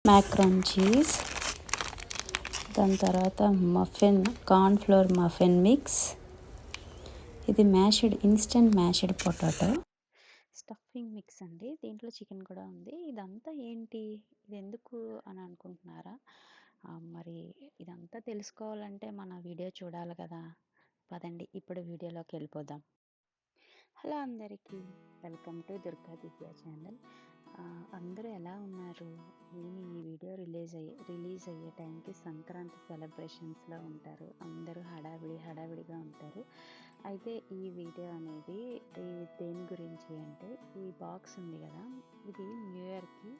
Macron cheese, దాని తర్వాత muffin corn flour muffin mix, ఇది instant mashed potato stuffing mix అండి. దీంట్లో చికెన్ కూడా ఉంది. ఇదంతా ఏంటి, ఇది ఎందుకు అని అనుకుంటున్నారా? మరి ఇదంతా తెలుసుకోవాలంటే మన వీడియో చూడాలి కదా. పదండి ఇప్పుడు వీడియోలోకి వెళ్ళిపోదాం. హలో అందరికీ, welcome to Durga Divya channel. అందరూ ఎలా ఉన్నారు? నేను ఈ వీడియో రిలీజ్ అయ్యే టైంకి సంక్రాంతి సెలబ్రేషన్స్లో ఉంటారు. అందరూ హడావిడిగా ఉంటారు. అయితే ఈ వీడియో అనేది దేని గురించి అంటే, ఈ బాక్స్ ఉంది కదా, ఇది న్యూ ఇయర్కి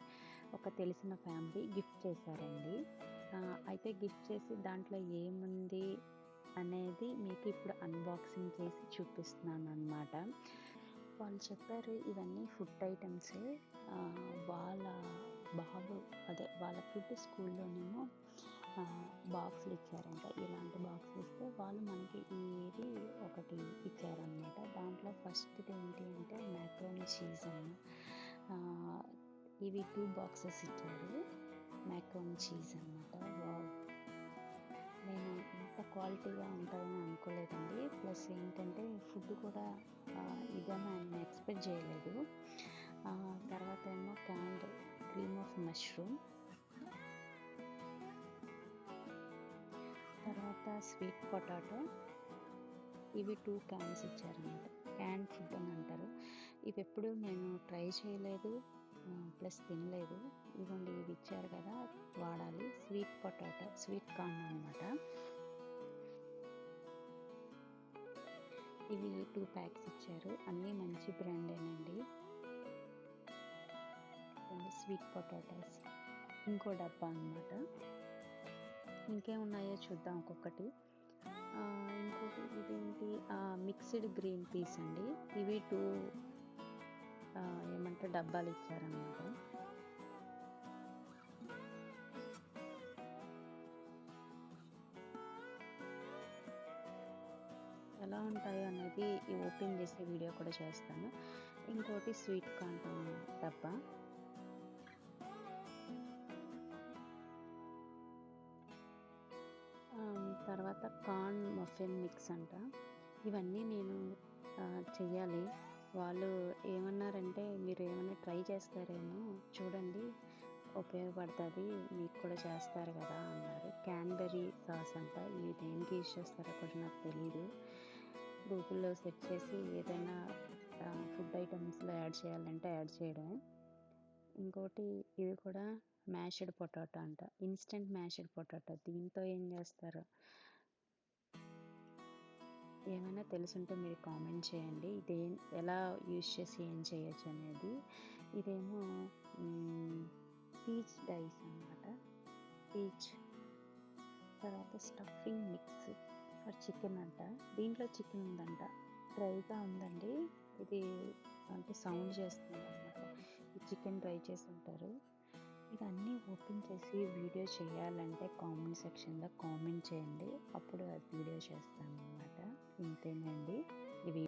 ఒక తెలిసిన ఫ్యామిలీ గిఫ్ట్ చేశారండి. అయితే గిఫ్ట్ చేసి దాంట్లో ఏముంది అనేది మీకు ఇప్పుడు అన్బాక్సింగ్ చేసి చూపిస్తున్నాను అన్నమాట. వాళ్ళు చెప్పారు ఇవన్నీ ఫుడ్ ఐటమ్స్. వాళ్ళ బాబు వాళ్ళ కిడ్ స్కూల్లోనేమో బాక్సులు ఇచ్చారంట. ఇలాంటి బాక్సులు ఇస్తే వాళ్ళు మనకి ఇది ఒకటి ఇచ్చారనమాట. దాంట్లో ఫస్ట్ ఏంటి అంటే మ్యాక్రోనీ చీజ్ అన్న, ఇవి 2 బాక్సెస్ ఇచ్చారు. మ్యాక్రోనీ చీజ్ అనమాట. నేను ఇంత క్వాలిటీగా ఉంటుందని అనుకోలేదండి. ప్లస్ ఏంటంటే ఫుడ్ కూడా ఇదని నేను ఎక్స్పెక్ట్ చేయలేదు. తర్వాత ఏమో క్యాండ్ క్రీమ్ ఆఫ్ మష్రూమ్, తర్వాత స్వీట్ పొటాటో, ఇవి 2 క్యాన్స్ ఇచ్చారన్నమాట. క్యాన్ ఫుడ్ అని అంటారు. ఇవి ఎప్పుడు నేను ట్రై చేయలేదు, ప్లస్ తినలేదు. ఇవ్వండి, ఇవి ఇచ్చారు కదా, వాడాలి. స్వీట్ పొటాటో, స్వీట్ కార్న్ అనమాట. ఇవి 2 ప్యాక్స్ ఇచ్చారు. అన్నీ మంచి బ్రాండేనండి. స్వీట్ పొటాటోస్ ఇంకో డబ్బా అనమాట. ఇంకేమున్నాయో చూద్దాం ఒక్కొక్కటి. ఇంకోటి ఇదేంటి, మిక్స్డ్ గ్రీన్ పీస్ అండి. ఇవి 2 డబ్బాలు ఇచ్చారనమాట. ఎలా ఉంటాయో అనేది ఓపెన్ చేసే వీడియో కూడా చేస్తాను. ఇంకోటి స్వీట్ కార్న్ డబ్బా, తర్వాత కార్న్ మఫిన్ మిక్స్ అంట. ఇవన్నీ నేను చెయ్యాలి. వాళ్ళు ఏమన్నారంటే, మీరు ఏమైనా ట్రై చేస్తారేమో చూడండి, ఉపయోగపడుతుంది, మీకు కూడా చేస్తారు కదా అన్నారు. క్యాన్బెర్రీ సాస్ అంట. ఇవి దేనికి యూజ్ చేస్తారో కూడా నాకు తెలీదు. గూగుల్లో సెర్చ్ చేసి ఏదైనా ఫుడ్ ఐటమ్స్లో యాడ్ చేయాలంటే యాడ్ చేయడమే. ఇంకోటి ఇది కూడా మ్యాష్డ్ పొటాటో అంట, ఇన్స్టెంట్ మ్యాష్డ్ పొటాటో. దీంతో ఏం చేస్తారు, ఏమైనా తెలుసుంటే మీరు కామెంట్ చేయండి. ఇది ఎలా యూజ్ చేసి ఏం చేయొచ్చు అనేది. ఇదేమో పీచ్ డైస్ అన్నమాట, పీచ్. తర్వాత స్టఫింగ్ మిక్స్ ఫర్ చికెన్ అంట. దీంట్లో చికెన్ ఉందంట, డ్రైగా ఉందండి. ఇది అంటే సౌండ్ చేస్తుంది అన్నమాట. ఈ చికెన్ డ్రై చేసి ఉంటారు. ఇవన్నీ ఓపెన్ చేసి వీడియో చేయాలంటే కామెంట్ సెక్షన్లో కామెంట్ చేయండి, అప్పుడు అది వీడియో చేస్తాను అన్నమాట. ఇంతేనండి. ఇవి